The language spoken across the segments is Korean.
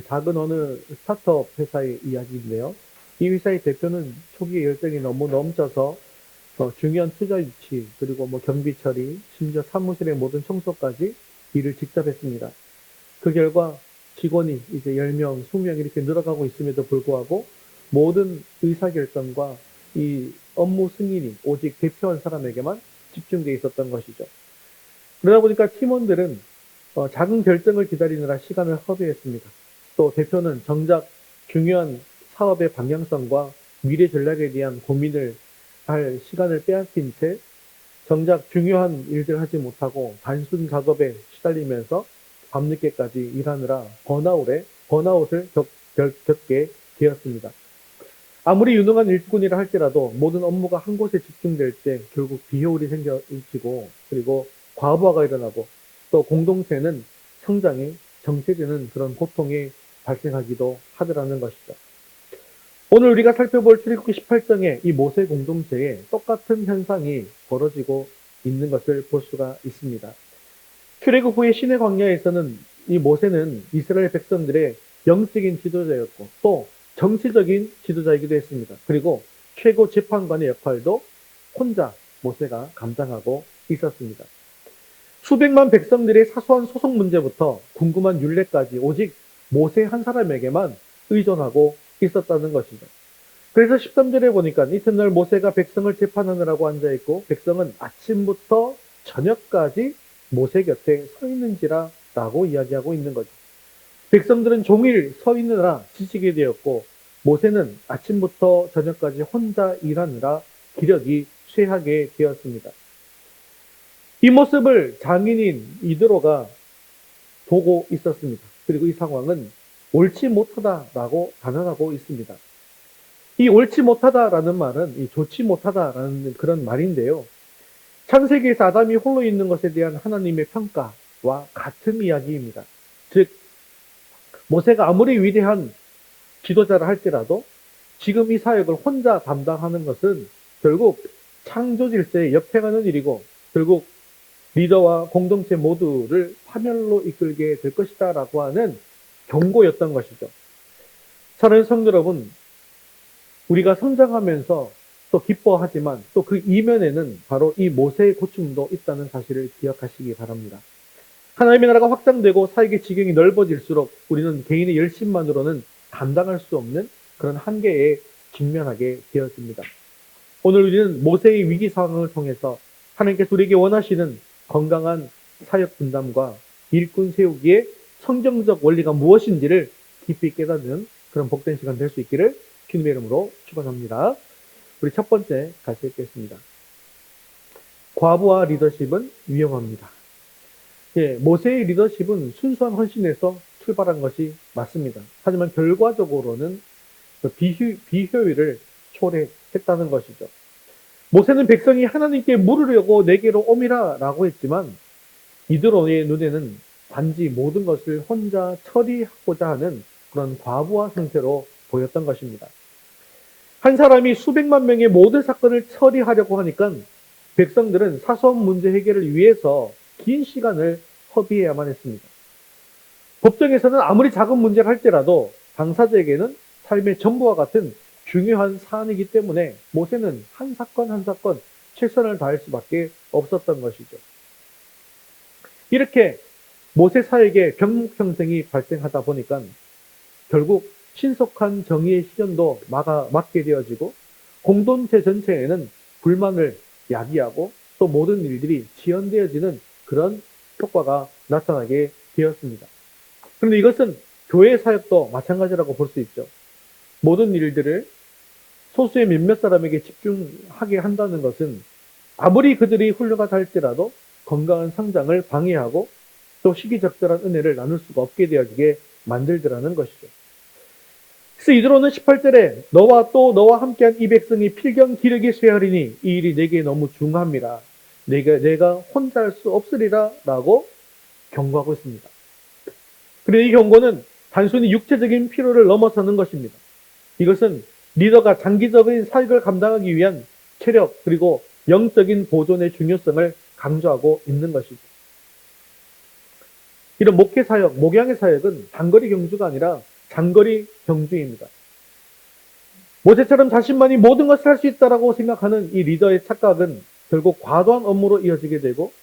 작은 어느 스타트업 회사의 이야기인데요. 이 회사의 대표는 초기에 열정이 너무 넘쳐서 중요한 투자 유치, 그리고 경비 처리, 심지어 사무실의 모든 청소까지 일을 직접 했습니다. 그 결과 직원이 이제 10명, 20명 이렇게 늘어가고 있음에도 불구하고 모든 의사결정과 이 업무 승인이 오직 대표 한 사람에게만 집중돼 있었던 것이죠. 그러다 보니까 팀원들은 작은 결정을 기다리느라 시간을 허비했습니다. 또 대표는 정작 중요한 사업의 방향성과 미래 전략에 대한 고민을 할 시간을 빼앗긴 채 정작 중요한 일들 하지 못하고 단순 작업에 시달리면서 밤늦게까지 일하느라 번아웃을 겪게 되었습니다. 아무리 유능한 일꾼이라 할지라도 모든 업무가 한 곳에 집중될 때 결국 비효율이 생기고 그리고 과부하가 일어나고 또 공동체는 성장이 정체되는 그런 고통이 발생하기도 하더라는 것이죠. 오늘 우리가 살펴볼 출애굽기 18장의 이 모세 공동체에 똑같은 현상이 벌어지고 있는 것을 볼 수가 있습니다. 출애굽 후에 시내 광야에서는 이 모세는 이스라엘 백성들의 영적인 지도자였고 또 정치적인 지도자이기도 했습니다. 그리고 최고 재판관의 역할도 혼자 모세가 감당하고 있었습니다. 수백만 백성들의 사소한 소송 문제부터 궁금한 율례까지 오직 모세 한 사람에게만 의존하고 있었다는 것이죠. 그래서 13절에 보니까 이튿날 모세가 백성을 재판하느라고 앉아있고 백성은 아침부터 저녁까지 모세 곁에 서 있는지라 라고 이야기하고 있는 거죠. 백성들은 종일 서 있느라 지치게 되었고 모세는 아침부터 저녁까지 혼자 일하느라 기력이 쇠하게 되었습니다. 이 모습을 장인인 이드로가 보고 있었습니다. 그리고 이 상황은 옳지 못하다라고 단언하고 있습니다. 이 옳지 못하다라는 말은 이 좋지 못하다라는 그런 말인데요. 창세기에서 아담이 홀로 있는 것에 대한 하나님의 평가와 같은 이야기입니다. 즉 모세가 아무리 위대한 지도자라 할지라도 지금 이 사역을 혼자 담당하는 것은 결국 창조 질서에 역행하는 일이고 결국 리더와 공동체 모두를 파멸로 이끌게 될 것이다 라고 하는 경고였던 것이죠. 사랑하는 성도 여러분, 우리가 성장하면서 또 기뻐하지만 또 그 이면에는 바로 이 모세의 고충도 있다는 사실을 기억하시기 바랍니다. 하나님의 나라가 확장되고 사역의 지경이 넓어질수록 우리는 개인의 열심만으로는 감당할 수 없는 그런 한계에 직면하게 되었습니다. 오늘 우리는 모세의 위기 상황을 통해서 하나님께서 우리에게 원하시는 건강한 사역 분담과 일꾼 세우기의 성경적 원리가 무엇인지를 깊이 깨닫는 그런 복된 시간 될 수 있기를 주님의 이름으로 축원합니다. 우리 첫 번째 같이 읽겠습니다. 과부와 리더십은 위험합니다. 모세의 리더십은 순수한 헌신에서 출발한 것이 맞습니다. 하지만 결과적으로는 비효율을 초래했다는 것이죠. 모세는 백성이 하나님께 물으려고 내게로 오미라 라고 했지만 이드로의 눈에는 단지 모든 것을 혼자 처리하고자 하는 그런 과부하 상태로 보였던 것입니다. 한 사람이 수백만 명의 모든 사건을 처리하려고 하니까 백성들은 사소한 문제 해결을 위해서 긴 시간을 허비해야만 했습니다. 법정에서는 아무리 작은 문제를 할지라도 당사자에게는 삶의 전부와 같은 중요한 사안이기 때문에 모세는 한 사건 한 사건 최선을 다할 수밖에 없었던 것이죠. 이렇게 모세 사역에 병목형생이 발생하다 보니까 결국 신속한 정의의 시전도 막게 되어지고 공동체 전체에는 불만을 야기하고 또 모든 일들이 지연되어지는 그런 효과가 나타나게 되었습니다. 그런데 이것은 교회 사역도 마찬가지라고 볼 수 있죠. 모든 일들을 소수의 몇몇 사람에게 집중하게 한다는 것은 아무리 그들이 훌륭하다 할지라도 건강한 성장을 방해하고 또 시기적절한 은혜를 나눌 수가 없게 되어지게 만들더라는 것이죠. 그래서 이드로는 18절에 너와 함께한 이 백성이 필경 기력이 쇠하리니 이 일이 내게 너무 중합니다. 내가 혼자 할 수 없으리라 라고 경고하고 있습니다. 그런데 이 경고는 단순히 육체적인 필요를 넘어서는 것입니다. 이것은 리더가 장기적인 사역을 감당하기 위한 체력 그리고 영적인 보존의 중요성을 강조하고 있는 것이죠. 이런 목회 사역, 목양의 사역은 단거리 경주가 아니라 장거리 경주입니다. 모세처럼 자신만이 모든 것을 할 수 있다라고 생각하는 이 리더의 착각은 결국 과도한 업무로 이어지게 되고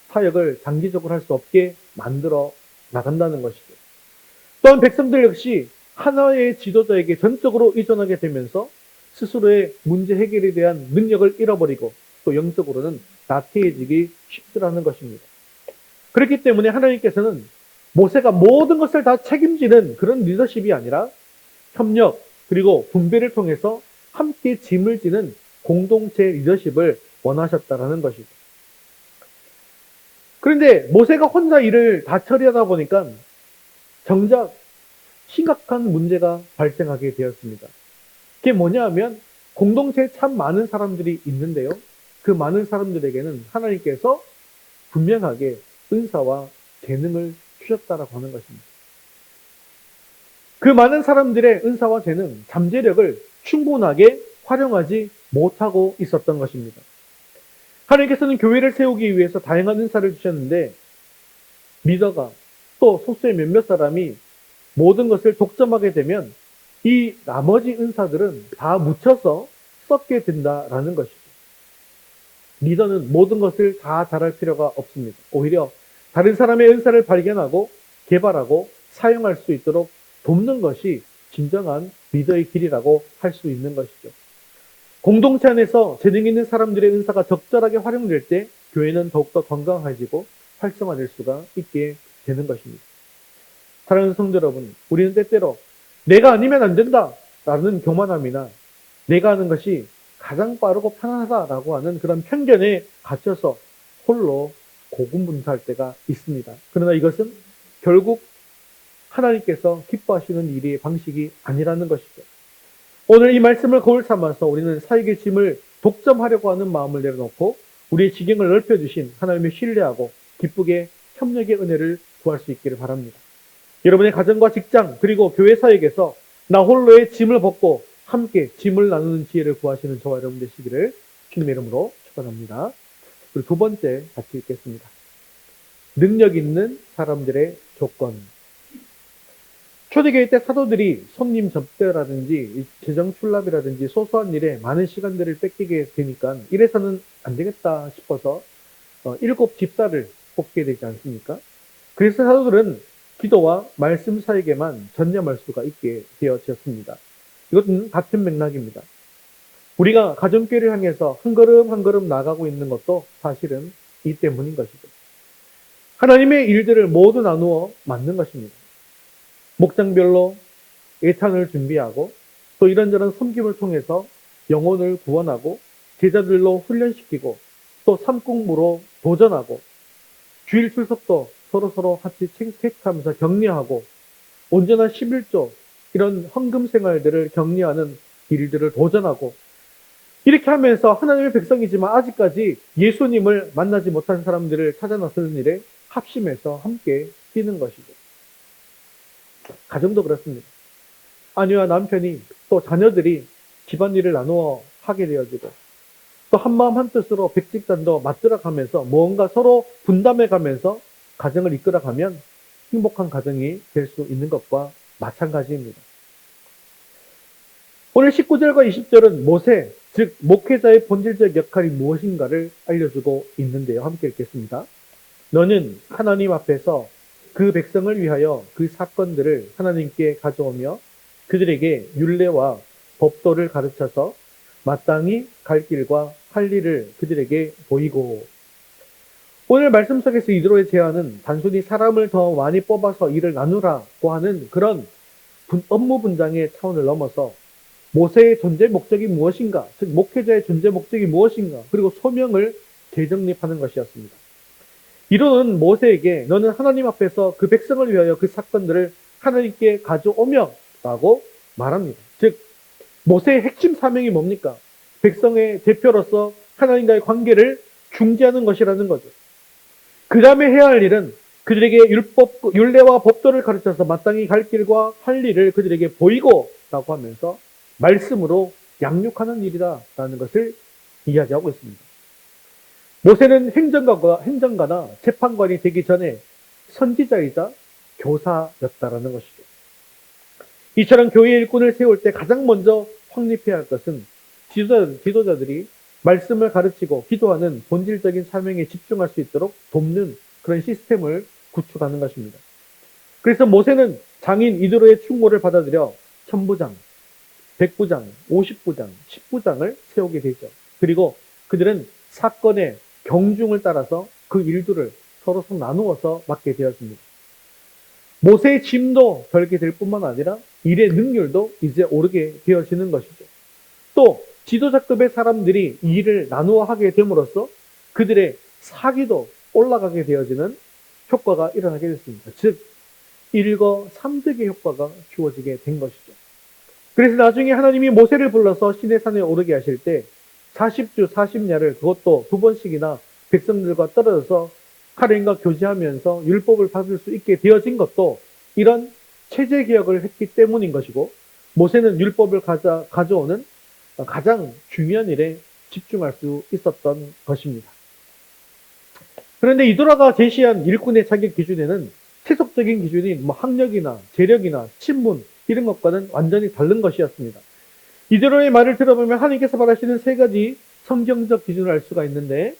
사역을 장기적으로 할 수 없게 만들어 나간다는 것이죠. 또한 백성들 역시 하나의 지도자에게 전적으로 의존하게 되면서 스스로의 문제 해결에 대한 능력을 잃어버리고 또 영적으로는 나태해지기 쉽더라는 것입니다. 그렇기 때문에 하나님께서는 모세가 모든 것을 다 책임지는 그런 리더십이 아니라 협력 그리고 분배를 통해서 함께 짐을 지는 공동체 리더십을 원하셨다라는 것이죠. 그런데 모세가 혼자 일을 다 처리하다 보니까 정작 심각한 문제가 발생하게 되었습니다. 그게 뭐냐 하면 공동체에 참 많은 사람들이 있는데요. 그 많은 사람들에게는 하나님께서 분명하게 은사와 재능을 주셨다라고 하는 것입니다. 그 많은 사람들의 은사와 재능, 잠재력을 충분하게 활용하지 못하고 있었던 것입니다. 하나님께서는 교회를 세우기 위해서 다양한 은사를 주셨는데 리더가 또 소수의 몇몇 사람이 모든 것을 독점하게 되면 이 나머지 은사들은 다 묻혀서 썩게 된다라는 것이죠. 리더는 모든 것을 다 잘할 필요가 없습니다. 오히려 다른 사람의 은사를 발견하고 개발하고 사용할 수 있도록 돕는 것이 진정한 리더의 길이라고 할 수 있는 것이죠. 공동체 안에서 재능 있는 사람들의 은사가 적절하게 활용될 때 교회는 더욱더 건강해지고 활성화될 수가 있게 되는 것입니다. 사랑하는 성도 여러분, 우리는 때때로 내가 아니면 안 된다 라는 교만함이나 내가 하는 것이 가장 빠르고 편안하다라고 하는 그런 편견에 갇혀서 홀로 고군분투할 때가 있습니다. 그러나 이것은 결국 하나님께서 기뻐하시는 일의 방식이 아니라는 것이죠. 오늘 이 말씀을 거울 삼아서 우리는 사역의 짐을 독점하려고 하는 마음을 내려놓고 우리의 지경을 넓혀주신 하나님을 신뢰하고 기쁘게 협력의 은혜를 구할 수 있기를 바랍니다. 여러분의 가정과 직장 그리고 교회 사역에서 나 홀로의 짐을 벗고 함께 짐을 나누는 지혜를 구하시는 저와 여러분 되시기를 주님의 이름으로 축원합니다. 그리고 두 번째 같이 읽겠습니다. 능력 있는 사람들의 조건. 초대교회 때 사도들이 손님 접대라든지 재정 출납이라든지 소소한 일에 많은 시간들을 뺏기게 되니까 이래서는 안 되겠다 싶어서 7 집사를 뽑게 되지 않습니까? 그래서 사도들은 기도와 말씀 사역에만 전념할 수가 있게 되어졌습니다. 이것은 같은 맥락입니다. 우리가 가정교회를 향해서 한 걸음 한 걸음 나가고 있는 것도 사실은 이 때문인 것이죠. 하나님의 일들을 모두 나누어 맡는 것입니다. 목장별로 예찬을 준비하고 또 이런저런 섬김을 통해서 영혼을 구원하고 제자들로 훈련시키고 또 삼국무로 도전하고 주일 출석도 서로 같이 체크하면서 격려하고 온전한 11조 이런 헌금 생활들을 격려하는 일들을 도전하고 이렇게 하면서 하나님의 백성이지만 아직까지 예수님을 만나지 못한 사람들을 찾아 나서는 일에 합심해서 함께 뛰는 것이죠. 가정도 그렇습니다. 아내와 남편이 또 자녀들이 집안일을 나누어 하게 되어지고 또 한마음 한뜻으로 백직단도 맞들어가면서 무언가 서로 분담해가면서 가정을 이끌어가면 행복한 가정이 될 수 있는 것과 마찬가지입니다. 오늘 19절과 20절은 모세, 즉 목회자의 본질적 역할이 무엇인가를 알려주고 있는데요. 함께 읽겠습니다. 너는 하나님 앞에서 그 백성을 위하여 그 사건들을 하나님께 가져오며 그들에게 율례와 법도를 가르쳐서 마땅히 갈 길과 할 일을 그들에게 보이고. 오늘 말씀 속에서 이드로의 제안은 단순히 사람을 더 많이 뽑아서 일을 나누라고 하는 그런 업무 분장의 차원을 넘어서 모세의 존재 목적이 무엇인가, 즉 목회자의 존재 목적이 무엇인가, 그리고 소명을 재정립하는 것이었습니다. 이로는 모세에게 너는 하나님 앞에서 그 백성을 위하여 그 사건들을 하나님께 가져오며 라고 말합니다. 즉 모세의 핵심 사명이 뭡니까? 백성의 대표로서 하나님과의 관계를 중재하는 것이라는 거죠. 그 다음에 해야 할 일은 그들에게 율례와 법도를 가르쳐서 마땅히 갈 길과 할 일을 그들에게 보이고 라고 하면서 말씀으로 양육하는 일이다라는 것을 이야기하고 있습니다. 모세는 행정가나 재판관이 되기 전에 선지자이자 교사였다라는 것이죠. 이처럼 교회 일꾼을 세울 때 가장 먼저 확립해야 할 것은 지도자들이 말씀을 가르치고 기도하는 본질적인 사명에 집중할 수 있도록 돕는 그런 시스템을 구축하는 것입니다. 그래서 모세는 장인 이드로의 충고를 받아들여 천부장, 백부장, 50부장, 10부장을 세우게 되죠. 그리고 그들은 사건의 경중을 따라서 그 일들을 서로 나누어서 맡게 되었습니다. 모세의 짐도 덜게 될 뿐만 아니라 일의 능률도 이제 오르게 되어지는 것이죠. 또 지도자급의 사람들이 이 일을 나누어 하게 됨으로써 그들의 사기도 올라가게 되어지는 효과가 일어나게 됐습니다. 즉 일거삼득의 효과가 주어지게 된 것이죠. 그래서 나중에 하나님이 모세를 불러서 시내산에 오르게 하실 때 40주 40야를 그것도 2번씩이나 백성들과 떨어져서 하나님과 교제하면서 율법을 받을 수 있게 되어진 것도 이런 체제 개혁을 했기 때문인 것이고, 모세는 율법을 가져오는 가장 중요한 일에 집중할 수 있었던 것입니다. 그런데 이도라가 제시한 일꾼의 자격 기준에는 세속적인 기준이 학력이나 재력이나 친분 이런 것과는 완전히 다른 것이었습니다. 이도라의 말을 들어보면 하나님께서 바라시는 3가지 성경적 기준을 알 수가 있는데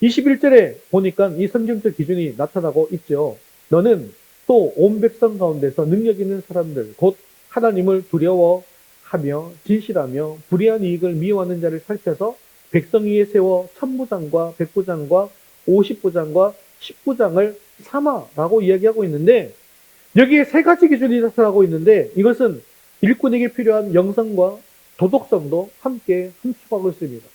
21절에 보니까 이 성경적 기준이 나타나고 있죠. 너는 또 온 백성 가운데서 능력 있는 사람들 곧 하나님을 두려워하며 진실하며 불의한 이익을 미워하는 자를 살펴서 백성 위에 세워 천부장과 백부장과 50부장과 10부장을 삼아라고 이야기하고 있는데, 여기에 3가지 기준이 나타나고 있는데 이것은 일꾼에게 필요한 영성과 도덕성도 함께 함축하고 있습니다.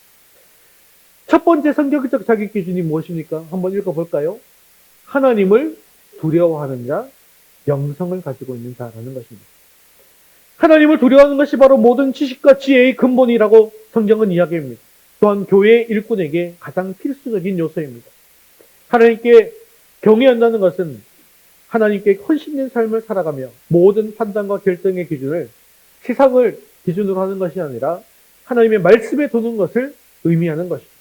첫 번째 성경적 자격 기준이 무엇입니까? 한번 읽어볼까요? 하나님을 두려워하는 자, 영성을 가지고 있는 자라는 것입니다. 하나님을 두려워하는 것이 바로 모든 지식과 지혜의 근본이라고 성경은 이야기합니다. 또한 교회 일꾼에게 가장 필수적인 요소입니다. 하나님께 경외한다는 것은 하나님께 헌신된 삶을 살아가며 모든 판단과 결정의 기준을 세상을 기준으로 하는 것이 아니라 하나님의 말씀에 두는 것을 의미하는 것입니다.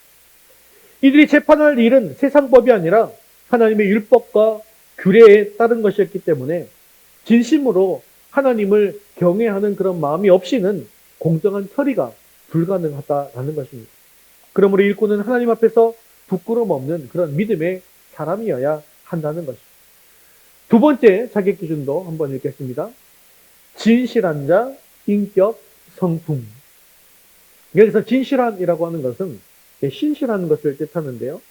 이들이 재판할 일은 세상법이 아니라 하나님의 율법과 규례에 따른 것이었기 때문에 진심으로 하나님을 경외하는 그런 마음이 없이는 공정한 처리가 불가능하다라는 것입니다. 그러므로 일꾼은 하나님 앞에서 부끄러움 없는 그런 믿음의 사람이어야 한다는 것입니다. 2번째 자격 기준도 한번 읽겠습니다. 진실한 자, 인격, 성품. 여기서 진실한이라고 하는 것은 신실한 것을 뜻하는데요.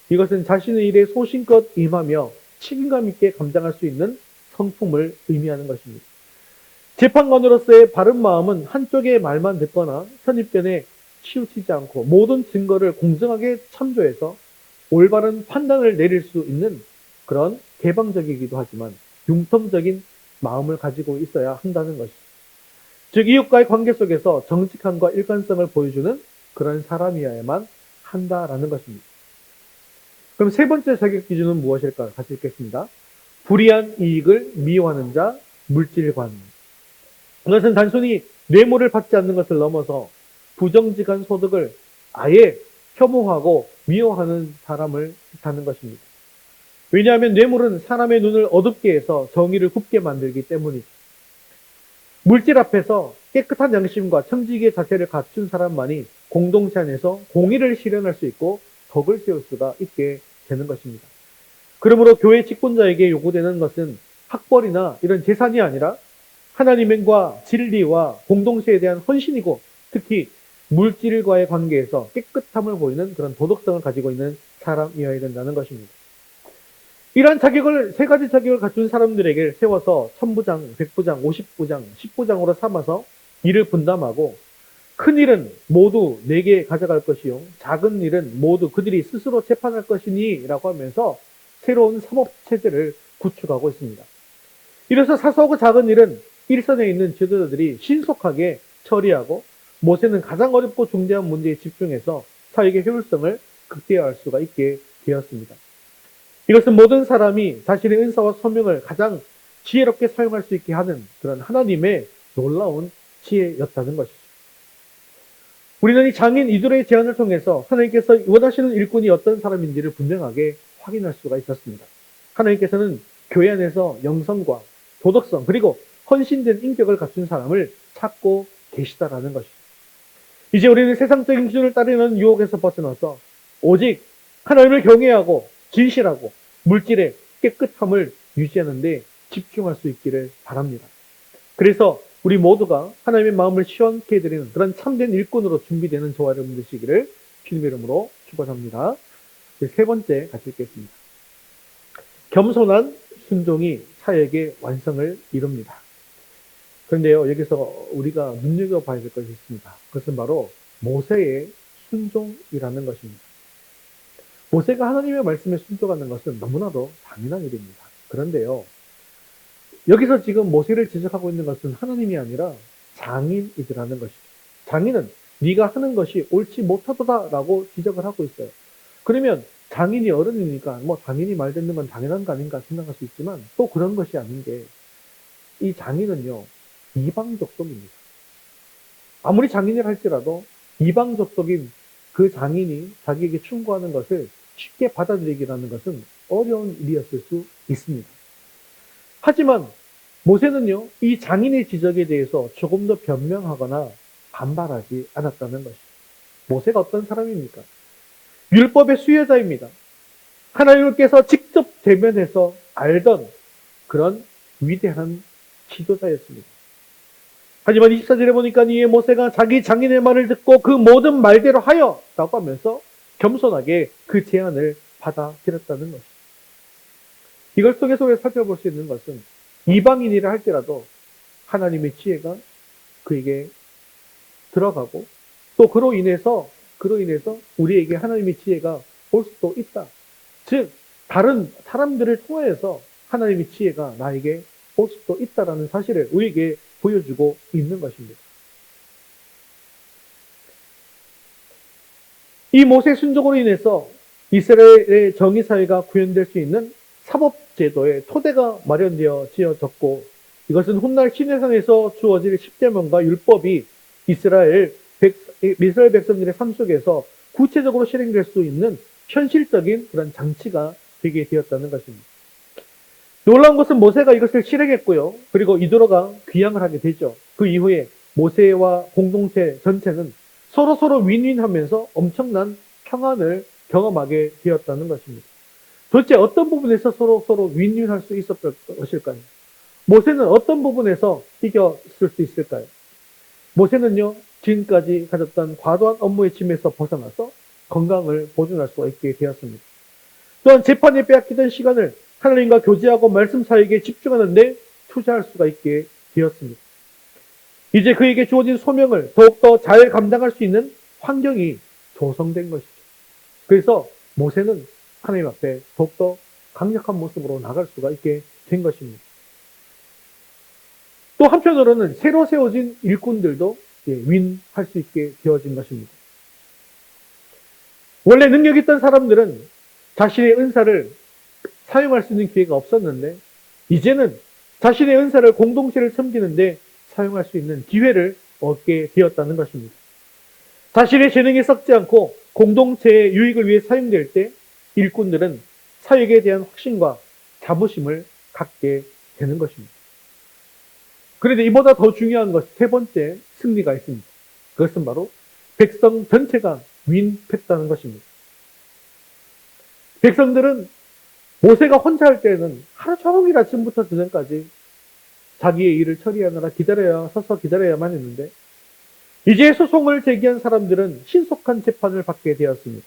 이것은 자신의 일에 소신껏 임하며 책임감 있게 감당할 수 있는 성품을 의미하는 것입니다. 재판관으로서의 바른 마음은 한쪽의 말만 듣거나 선입견에 치우치지 않고 모든 증거를 공정하게 참조해서 올바른 판단을 내릴 수 있는 그런 개방적이기도 하지만 융통적인 마음을 가지고 있어야 한다는 것이죠. 즉 이웃과의 관계 속에서 정직함과 일관성을 보여주는 그런 사람이어야만 한다라는 것입니다. 그럼 3번째 자격 기준은 무엇일까? 같이 읽겠습니다. 불의한 이익을 미워하는 자, 물질관. 이것은 단순히 뇌물을 받지 않는 것을 넘어서 부정직한 소득을 아예 혐오하고 미워하는 사람을 뜻하는 것입니다. 왜냐하면 뇌물은 사람의 눈을 어둡게 해서 정의를 굽게 만들기 때문이죠. 물질 앞에서 깨끗한 양심과 청지기의 자세를 갖춘 사람만이 공동체 안에서 공의를 실현할 수 있고 덕을 세울 수가 있게 되는 것입니다. 그러므로 교회 직분자에게 요구되는 것은 학벌이나 이런 재산이 아니라 하나님과 진리와 공동체에 대한 헌신이고 특히 물질과의 관계에서 깨끗함을 보이는 그런 도덕성을 가지고 있는 사람이어야 된다는 것입니다. 이러한 자격을 3가지 자격을 갖춘 사람들에게 세워서 천부장, 백부장, 50부장, 10부장으로 삼아서 일을 분담하고 큰 일은 모두 내게 가져갈 것이요 작은 일은 모두 그들이 스스로 재판할 것이니 라고 하면서 새로운 사법체제를 구축하고 있습니다. 이래서 사소하고 작은 일은 일선에 있는 지도자들이 신속하게 처리하고 모세는 가장 어렵고 중대한 문제에 집중해서 사역의 효율성을 극대화할 수가 있게 되었습니다. 이것은 모든 사람이 자신의 은사와 소명을 가장 지혜롭게 사용할 수 있게 하는 그런 하나님의 놀라운 지혜였다는 것이죠. 우리는 이 장인 이드로의 제안을 통해서 하나님께서 원하시는 일꾼이 어떤 사람인지를 분명하게 확인할 수가 있었습니다. 하나님께서는 교회 안에서 영성과 도덕성 그리고 헌신된 인격을 갖춘 사람을 찾고 계시다라는 것이죠. 이제 우리는 세상적인 기준을 따르는 유혹에서 벗어나서 오직 하나님을 경외하고 진실하고 물질의 깨끗함을 유지하는 데 집중할 수 있기를 바랍니다. 그래서 우리 모두가 하나님의 마음을 시원케 해드리는 그런 참된 일꾼으로 준비되는 저와 여러분 되시기를 주님의 이름으로 축원합니다. 세 번째 같이 읽겠습니다. 겸손한 순종이 사역의 완성을 이룹니다. 그런데요, 여기서 우리가 눈여겨봐야 될 것이 있습니다. 그것은 바로 모세의 순종이라는 것입니다. 모세가 하나님의 말씀에 순종하는 것은 너무나도 당연한 일입니다. 그런데요, 여기서 지금 모세를 지적하고 있는 것은 하나님이 아니라 장인이라는 것이죠. 장인은 네가 하는 것이 옳지 못하다라고 지적을 하고 있어요. 그러면 장인이 어른이니까 뭐 장인이 말 듣는 건 당연한 거 아닌가 생각할 수 있지만 또 그런 것이 아닌 게 이 장인은요, 이방 족속입니다. 아무리 장인이라 할지라도 이방 족속인 그 장인이 자기에게 충고하는 것을 쉽게 받아들이기라는 것은 어려운 일이었을 수 있습니다. 하지만 모세는요, 이 장인의 지적에 대해서 조금 더 변명하거나 반발하지 않았다는 것이죠. 모세가 어떤 사람입니까? 율법의 수혜자입니다. 하나님께서 직접 대면해서 알던 그런 위대한 지도자였습니다. 하지만 24절에 보니까 이 모세가 자기 장인의 말을 듣고 그 모든 말대로 하여 라고 하면서 겸손하게 그 제안을 받아들였다는 것이죠. 이걸 속에서 우리가 살펴볼 수 있는 것은 이방인이라 할지라도 하나님의 지혜가 그에게 들어가고 또 그로 인해서 우리에게 하나님의 지혜가 올 수도 있다. 즉 다른 사람들을 통해서 하나님의 지혜가 나에게 올 수도 있다라는 사실을 우리에게 보여주고 있는 것입니다. 이 모세 순종으로 인해서 이스라엘의 정의사회가 구현될 수 있는 사법제도의 토대가 마련되어 지어졌고 이것은 훗날 시내산에서 주어질 십계명과 율법이 이스라엘 백성들의 삶 속에서 구체적으로 실행될 수 있는 현실적인 그런 장치가 되게 되었다는 것입니다. 놀라운 것은 모세가 이것을 실행했고요. 그리고 이도로가 귀향을 하게 되죠. 그 이후에 모세와 공동체 전체는 서로 윈윈하면서 엄청난 평안을 경험하게 되었다는 것입니다. 도대체 어떤 부분에서 서로 윈윈할 수 있었던 것일까요? 모세는 어떤 부분에서 이겼을 수 있을까요? 모세는요, 지금까지 가졌던 과도한 업무의 짐에서 벗어나서 건강을 보존할 수 있게 되었습니다. 또한 재판에 빼앗기던 시간을 하나님과 교제하고 말씀 사역에 집중하는 데 투자할 수가 있게 되었습니다. 이제 그에게 주어진 소명을 더욱더 잘 감당할 수 있는 환경이 조성된 것이죠. 그래서 모세는 하나님 앞에 더욱더 강력한 모습으로 나갈 수가 있게 된 것입니다. 또 한편으로는 새로 세워진 일꾼들도 윈할 수 있게 되어진 것입니다. 원래 능력 있던 사람들은 자신의 은사를 사용할 수 있는 기회가 없었는데 이제는 자신의 은사를 공동체를 섬기는데 사용할 수 있는 기회를 얻게 되었다는 것입니다. 자신의 재능이 썩지 않고 공동체의 유익을 위해 사용될 때 일꾼들은 사역에 대한 확신과 자부심을 갖게 되는 것입니다. 그런데 이보다 더 중요한 것, 세 번째 승리가 있습니다. 그것은 바로 백성 전체가 윈했다는 것입니다. 백성들은 모세가 혼자 할 때는 하루 종일 아침부터 저녁까지 자기의 일을 처리하느라 서서 기다려야만 했는데 이제 소송을 제기한 사람들은 신속한 재판을 받게 되었습니다.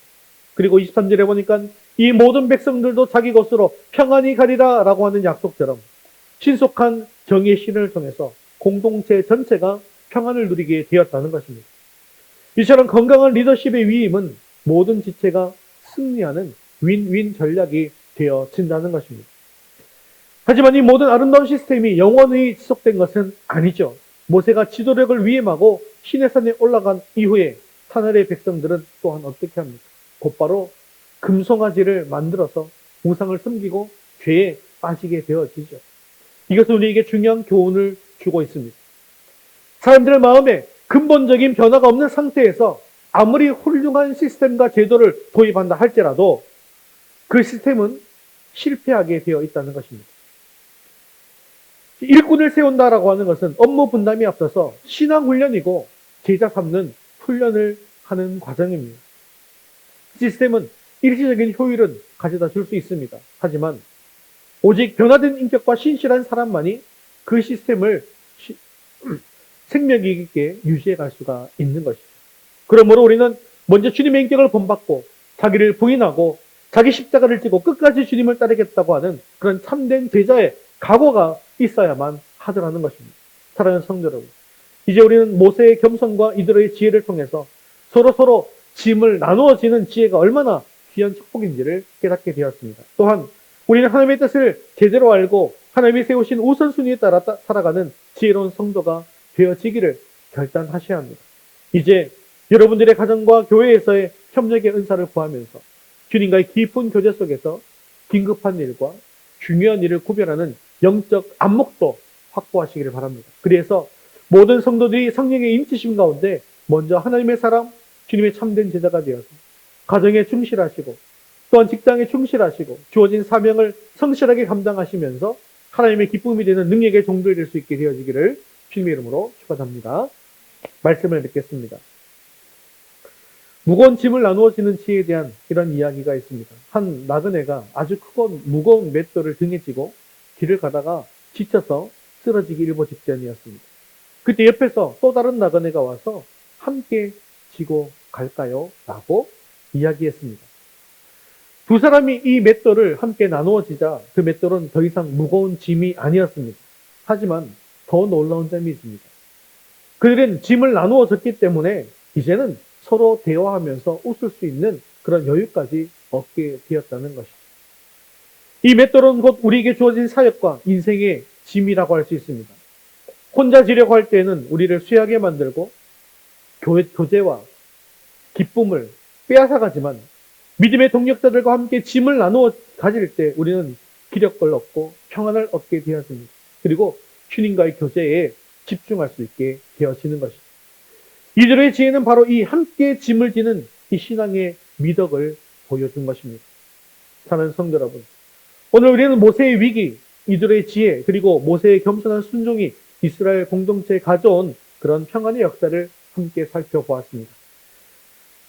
그리고 23절에 보니까 이 모든 백성들도 자기 것으로 평안히 가리라 라고 하는 약속처럼 신속한 정의의 신을 통해서 공동체 전체가 평안을 누리게 되었다는 것입니다. 이처럼 건강한 리더십의 위임은 모든 지체가 승리하는 윈윈 전략이 되어진다는 것입니다. 하지만 이 모든 아름다운 시스템이 영원히 지속된 것은 아니죠. 모세가 지도력을 위임하고 시내산에 올라간 이후에 하늘의 백성들은 또한 어떻게 합니까? 곧바로 금송아지를 만들어서 우상을 섬기고 죄에 빠지게 되어지죠. 이것은 우리에게 중요한 교훈을 주고 있습니다. 사람들의 마음에 근본적인 변화가 없는 상태에서 아무리 훌륭한 시스템과 제도를 도입한다 할지라도 그 시스템은 실패하게 되어 있다는 것입니다. 일꾼을 세운다라고 하는 것은 업무 분담이 앞서서 신앙훈련이고 제자 삼는 훈련을 하는 과정입니다. 시스템은 일시적인 효율은 가져다 줄 수 있습니다. 하지만 오직 변화된 인격과 신실한 사람만이 그 시스템을 생명력 있게 유지해 갈 수가 있는 것이죠. 그러므로 우리는 먼저 주님의 인격을 본받고 자기를 부인하고 자기 십자가를 지고 끝까지 주님을 따르겠다고 하는 그런 참된 제자의 각오가 있어야만 하더라는 것입니다. 사랑하는 성도 여러분, 이제 우리는 모세의 겸손과 이들의 지혜를 통해서 서로 짐을 나누어지는 지혜가 얼마나 귀한 축복인지를 깨닫게 되었습니다. 또한 우리는 하나님의 뜻을 제대로 알고 하나님이 세우신 우선순위에 따라 살아가는 지혜로운 성도가 되어지기를 결단하셔야 합니다. 이제 여러분들의 가정과 교회에서의 협력의 은사를 구하면서 주님과의 깊은 교제 속에서 긴급한 일과 중요한 일을 구별하는 영적 안목도 확보하시기를 바랍니다. 그래서 모든 성도들이 성령의 인치심 가운데 먼저 하나님의 사람, 주님의 참된 제자가 되어서 가정에 충실하시고 또한 직장에 충실하시고 주어진 사명을 성실하게 감당하시면서 하나님의 기쁨이 되는 능력의 종들이 될 수 있게 되어지기를 주님의 이름으로 축원합니다. 말씀을 듣겠습니다. 무거운 짐을 나누어지는 지혜에 대한 이런 이야기가 있습니다. 한 나그네가 아주 크고 무거운 맷돌을 등에 지고 길을 가다가 지쳐서 쓰러지기 일보 직전이었습니다. 그때 옆에서 또 다른 나그네가 와서 함께 지고 갈까요? 라고 이야기했습니다. 두 사람이 이 맷돌을 함께 나누어지자 그 맷돌은 더 이상 무거운 짐이 아니었습니다. 하지만 더 놀라운 점이 있습니다. 그들은 짐을 나누어졌기 때문에 이제는 서로 대화하면서 웃을 수 있는 그런 여유까지 얻게 되었다는 것이죠. 이 맷돌은 곧 우리에게 주어진 사역과 인생의 짐이라고 할 수 있습니다. 혼자 지려고 할 때는 우리를 쇠하게 만들고 교제와 기쁨을 빼앗아가지만 믿음의 동력자들과 함께 짐을 나누어 가질 때 우리는 기력을 얻고 평안을 얻게 되었습니다. 그리고 주님과의 교제에 집중할 수 있게 되어지는 것이죠. 이들의 지혜는 바로 이 함께 짐을 지는 이 신앙의 미덕을 보여준 것입니다. 사랑하는 성도 여러분, 오늘 우리는 모세의 위기, 이들의 지혜, 그리고 모세의 겸손한 순종이 이스라엘 공동체에 가져온 그런 평안의 역사를 함께 살펴보았습니다.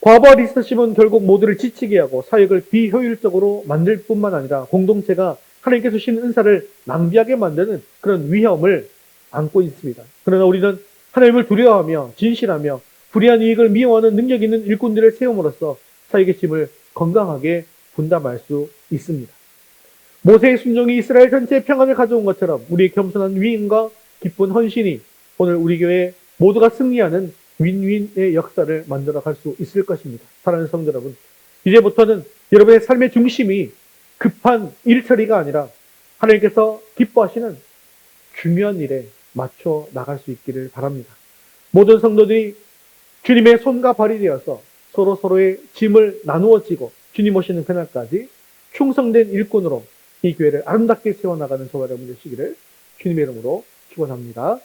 과부와 리더십은 결국 모두를 지치게 하고 사역을 비효율적으로 만들 뿐만 아니라 공동체가 하나님께서 주신 은사를 낭비하게 만드는 그런 위험을 안고 있습니다. 그러나 우리는 하나님을 두려워하며 진실하며 불의한 이익을 미워하는 능력 있는 일꾼들을 세움으로써 사역의 짐을 건강하게 분담할 수 있습니다. 모세의 순종이 이스라엘 전체의 평안을 가져온 것처럼 우리의 겸손한 위임과 기쁜 헌신이 오늘 우리 교회 모두가 승리하는 윈윈의 역사를 만들어 갈 수 있을 것입니다. 사랑하는 성도 여러분, 이제부터는 여러분의 삶의 중심이 급한 일처리가 아니라 하나님께서 기뻐하시는 중요한 일에 맞춰 나갈 수 있기를 바랍니다. 모든 성도들이 주님의 손과 발이 되어서 서로의 짐을 나누어지고 주님 오시는 그날까지 충성된 일꾼으로 이 교회를 아름답게 세워나가는 저와 여러분 되시기를 주님의 이름으로 축원합니다.